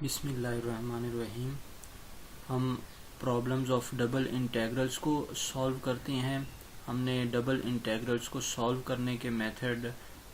बिस्मिल्लाहिर्रहमानिर्रहीम। हम problems of double integrals को सॉल्व करते हैं। हमने डबल इंटेग्रल्स को सॉल्व करने के मेथड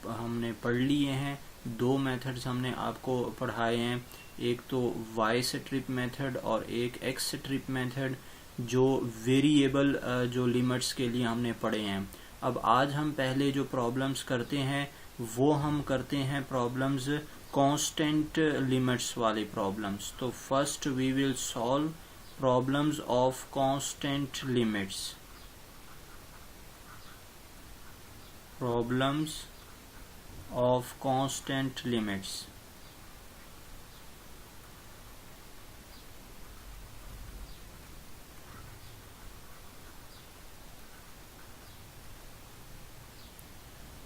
हमने पढ़ लिए हैं। दो मेथड्स हमने आपको पढ़ाए हैं, एक तो वाई स्ट्रिप मेथड और एक एक्स स्ट्रिप मेथड, जो वेरिएबल जो लिमिट्स के लिए हमने पढ़े हैं। अब आज हम पहले जो प्रॉब्लम्स करते हैं वो हम करते हैं प्रॉब्लम्स कांस्टेंट लिमिट्स वाले प्रॉब्लम्स। तो first we will solve problems of constant limits. Problems of constant limits.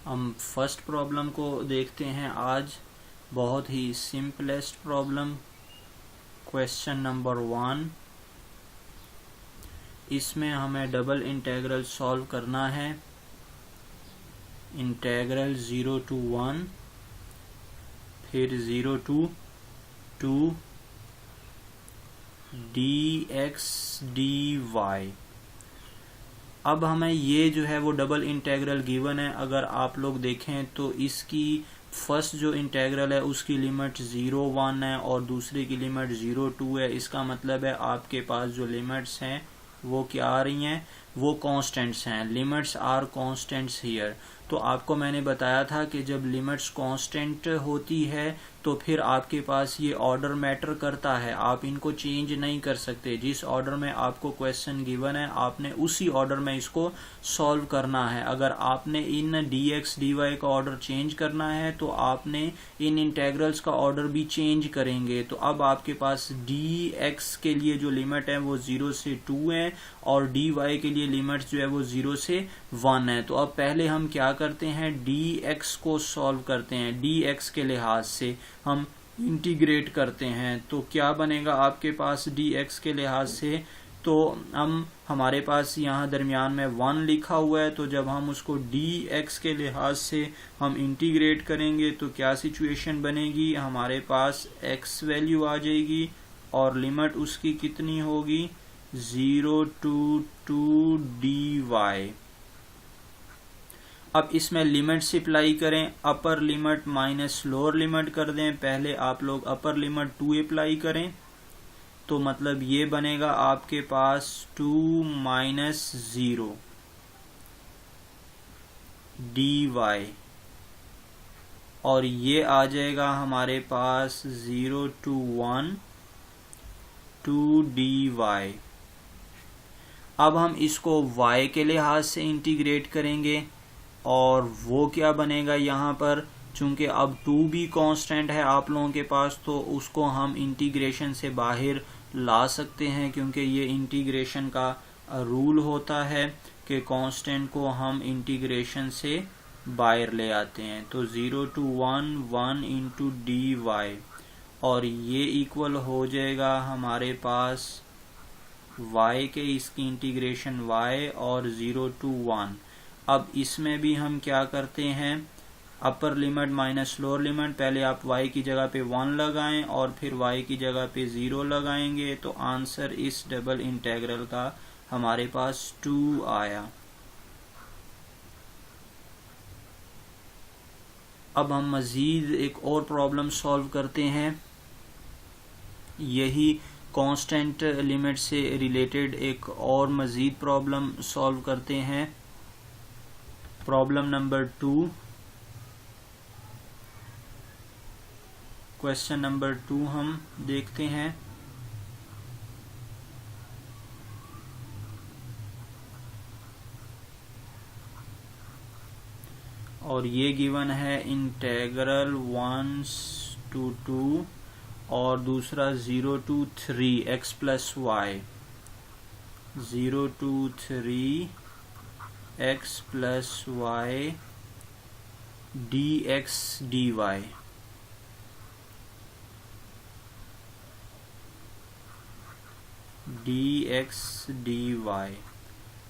हम फर्स्ट प्रॉब्लम को देखते हैं आज। बहुत ही सिंपलेस्ट प्रॉब्लम, क्वेश्चन नंबर 1। इसमें हमें डबल इंटेग्रल सॉल्व करना है। इंटेग्रल 0 to 1, फिर 0 to 2 dx dy। अब हमें ये जो है वो डबल इंटेग्रल गिवन है। अगर आप लोग देखें तो इसकी फर्स्ट जो इंटेग्रल है उसकी लिमिट 0-1 है और दूसरे की लिमिट 0-2 है। इसका मतलब है आपके पास जो लिमिट्स हैं वो क्या आ रही हैं, वो कांस्टेंट्स हैं। Limits are constants here. तो आपको मैंने बताया था कि जब लिमिट्स कांस्टेंट होती है तो फिर आपके पास ये ऑर्डर मैटर करता है। आप इनको चेंज नहीं कर सकते। जिस ऑर्डर में आपको क्वेश्चन गिवन है आपने उसी ऑर्डर में इसको सॉल्व करना है। अगर आपने इन dx dy का ऑर्डर चेंज करना है तो आपने इन इंटेग्रल्स का ऑर्डर भी चेंज करेंगे। तो अब आपके पास dx के लिए जो लिमिट है वो 0 से 2 है और dy के लिए लिमिट जो है वो 0 से 1 है। तो अब पहले हम क्या करते हैं, dx को सॉल्व करते हैं। dx के लिहाज से हम इंटीग्रेट करते हैं तो क्या बनेगा आपके पास dx के लिहाज से। तो हमारे पास यहाँ दरमियान में 1 लिखा हुआ है, तो जब हम उसको dx के लिहाज से हम इंटीग्रेट करेंगे तो क्या सिचुएशन बनेगी, हमारे पास x वैल्यू आ जाएगी और लिमिट उसकी कितनी होगी, 0 to 2 dy। अब इसमें लिमिट्स अप्लाई करें, upper limit minus lower limit कर दें। पहले आप लोग अपर लिमिट 2 अप्लाई करें तो मतलब ये बनेगा आपके पास 2 - 0 dy और ये आ जाएगा हमारे पास 0 to 1 2 dy। अब हम इसको y के लिहाज से इंटीग्रेट करेंगे और वो क्या बनेगा यहाँ पर, चूंकि अब 2 भी कांस्टेंट है आप लोगों के पास तो उसको हम इंटीग्रेशन से बाहर ला सकते हैं, क्योंकि ये इंटीग्रेशन का रूल होता है कि कांस्टेंट को हम इंटीग्रेशन से बाहर ले आते हैं। तो 0 to 1 1 into dy और ये इक्वल हो जाएगा हमारे पास y के इसकी इंटीग्रेशन y और 0 to 1। अब इसमें भी हम क्या करते हैं, upper limit minus lower limit, पहले आप y की जगह पे 1 लगाएं और फिर y की जगह पे 0 लगाएंगे तो आंसर इस डबल इंटेग्रल का हमारे पास 2 आया। अब हम मजीद एक और प्रॉब्लम सॉल्व करते हैं। यही कांस्टेंट लिमिट से रिलेटेड एक और मजीद प्रॉब्लम सॉल्व करते हैं। प्रॉब्लम नंबर 2, क्वेश्चन नंबर 2 हम देखते हैं। और ये गिवन है इंटेग्रल 1 to 2 और दूसरा 0 to 3 x plus y, 0 to 3 x plus y dx dy। dx dy।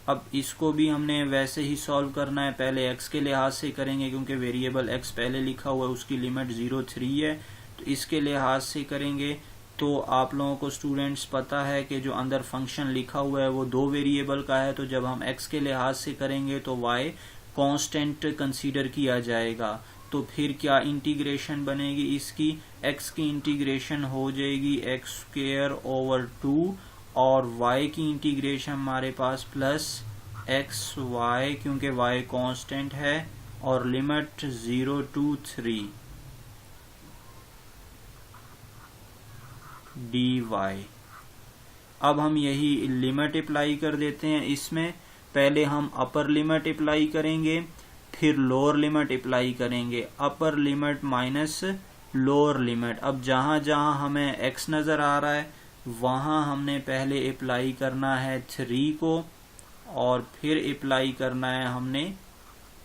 अब इसको भी हमने वैसे ही सॉल्व करना है। पहले x के लिहाज से करेंगे क्योंकि वेरिएबल x पहले लिखा हुआ है, उसकी लिमिट 0-3 है, तो इसके लिहाज से करेंगे तो आप लोगों को स्टूडेंट्स पता है कि जो अंदर फंक्शन लिखा हुआ है वो 2 वेरिएबल का है, तो जब हम x के लिहाज से करेंगे तो y कांस्टेंट कंसीडर किया जाएगा। तो फिर क्या इंटीग्रेशन बनेगी इसकी, x की इंटीग्रेशन हो जाएगी x²/2 और y की इंटीग्रेशन हमारे पास प्लस xy, क्योंकि y कांस्टेंट है, और लिमिट 0 to 3 dy। अब हम यही लिमिट अप्लाई कर देते हैं इसमें। पहले हम अपर लिमिट अप्लाई करेंगे, फिर लोअर लिमिट अप्लाई करेंगे। Upper limit minus lower limit. अब जहां जहां हमें x नजर आ रहा है वहां हमने पहले अप्लाई करना है 3 को, और फिर अप्लाई करना है हमने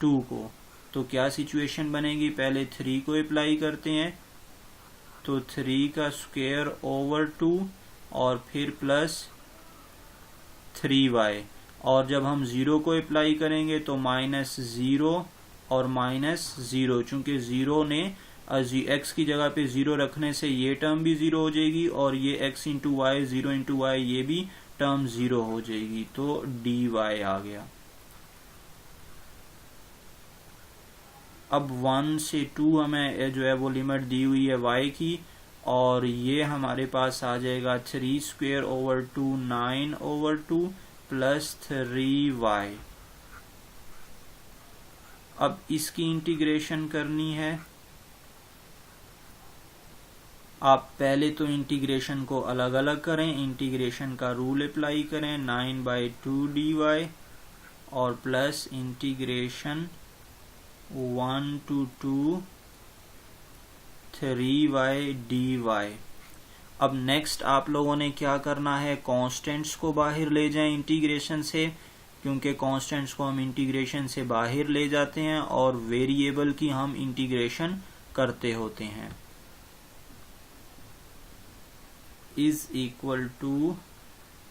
2 को। तो क्या सिचुएशन बनेगी, पहले 3 को अप्लाई करते हैं, तो 3²/2 और फिर प्लस 3y, और जब हम 0 को अप्लाई करेंगे तो -0 और -0, चूंकि 0 ने x की जगह पे 0 रखने से ये टर्म भी 0 हो जाएगी, और ये x into y 0 into y ये भी टर्म 0 हो जाएगी, तो dy आ गया। अब 1 से 2 हमें जो है वो लिमिट दी हुई है y की, और ये हमारे पास आ जाएगा 3²/2 9/2 प्लस 3y। अब इसकी इंटीग्रेशन करनी है। आप पहले तो इंटीग्रेशन को अलग अलग करें, इंटीग्रेशन का रूल अप्लाई करें, 9/2 dy और plus integration 1 to 2 3y dy। अब नेक्स्ट आप लोगों ने क्या करना है, कांस्टेंट्स को बाहर ले जाएं इंटीग्रेशन से, क्योंकि कांस्टेंट्स को हम इंटीग्रेशन से बाहर ले जाते हैं और वेरिएबल की हम इंटीग्रेशन करते होते हैं। इज इक्वल टू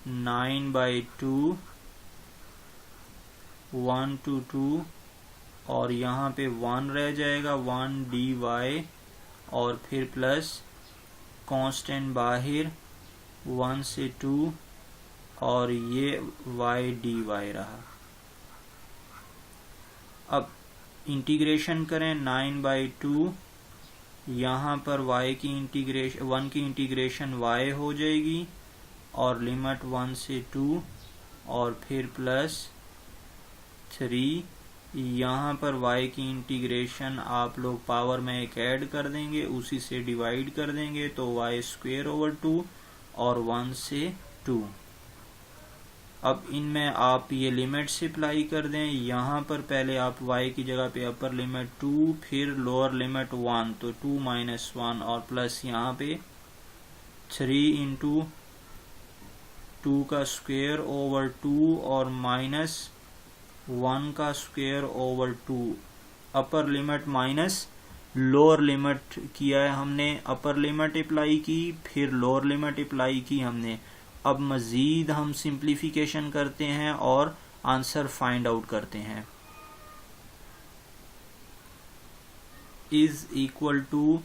9/2 1 to 2, और यहाँ पे 1 रह जाएगा 1 dy, और फिर प्लस कांस्टेंट बाहर 1 से 2, और ये y dy रहा। अब इंटीग्रेशन करें 9/2, यहाँ पर y की इंटीग्रेशन 1 की इंटीग्रेशन y हो जाएगी, और लिमिट 1 से 2 और फिर प्लस 3। यहाँ पर y की इंटीग्रेशन आप लोग पावर में एक ऐड कर देंगे, उसी से डिवाइड कर देंगे, तो y²/2 और 1 से 2। अब इनमें आप ये लिमिट्स अप्लाई कर दें। यहाँ पर पहले आप y की जगह पे अपर लिमिट 2, फिर लोअर लिमिट 1, तो 2 - 1, और प्लस यहाँ पे 3 इंटू 2²/2 और minus 1²/2। Upper limit minus lower limit किया है हमने, अपर लिमिट अप्लाई की, फिर लोअर लिमिट अप्लाई की हमने। अब मजीद हम सिंप्लीफिकेशन करते हैं और आंसर फाइंड आउट करते हैं। इज इक्वल टू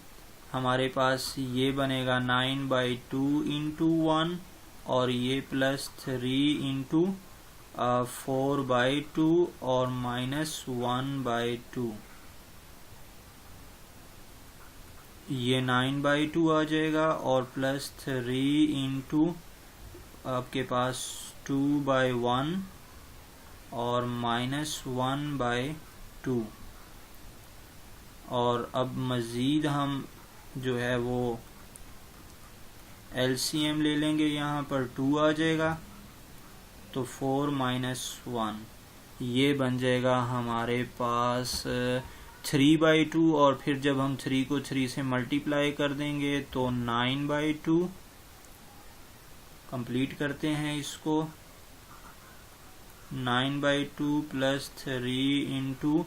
हमारे पास ये बनेगा 9/2 इंटू 1, और ये प्लस 3 इंटू 4/2 और -1/2, ये 9/2 आ जाएगा, और प्लस 3 इंटू आपके पास 2/1 और -1/2। और अब मजीद हम जो है वो LCM ले लेंगे, यहाँ पर 2 आ जाएगा, तो 4 - 1 ये बन जाएगा हमारे पास 3/2, और फिर जब हम 3 को 3 से मल्टीप्लाई कर देंगे तो 9/2। कंप्लीट करते हैं इसको, 9/2 प्लस 3 इंटू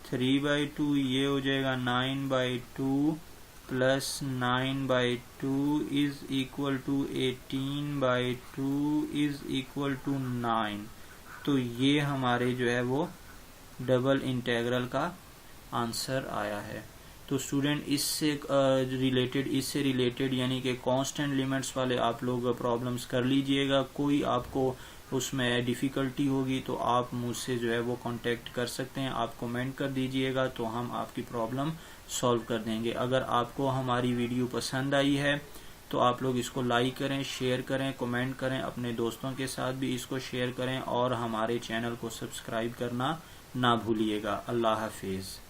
3/2, ये हो जाएगा 9/2 plus 9/2 is equal to 18/2 is equal to 9। तो ये हमारे जो है वो डबल इंटेग्रल का आंसर आया है। तो स्टूडेंट इससे रिलेटेड यानी कि कांस्टेंट लिमिट्स वाले आप लोग प्रॉब्लम्स कर लीजिएगा। कोई आपको उसमें डिफ़िकल्टी होगी तो आप मुझसे जो है वो कांटेक्ट कर सकते हैं, आप कमेंट कर दीजिएगा तो हम आपकी प्रॉब्लम सॉल्व कर देंगे। अगर आपको हमारी वीडियो पसंद आई है तो आप लोग इसको लाइक करें, शेयर करें, कमेंट करें, अपने दोस्तों के साथ भी इसको शेयर करें और हमारे चैनल को सब्सक्राइब करना ना भूलिएगा। अल्लाह हाफिज़।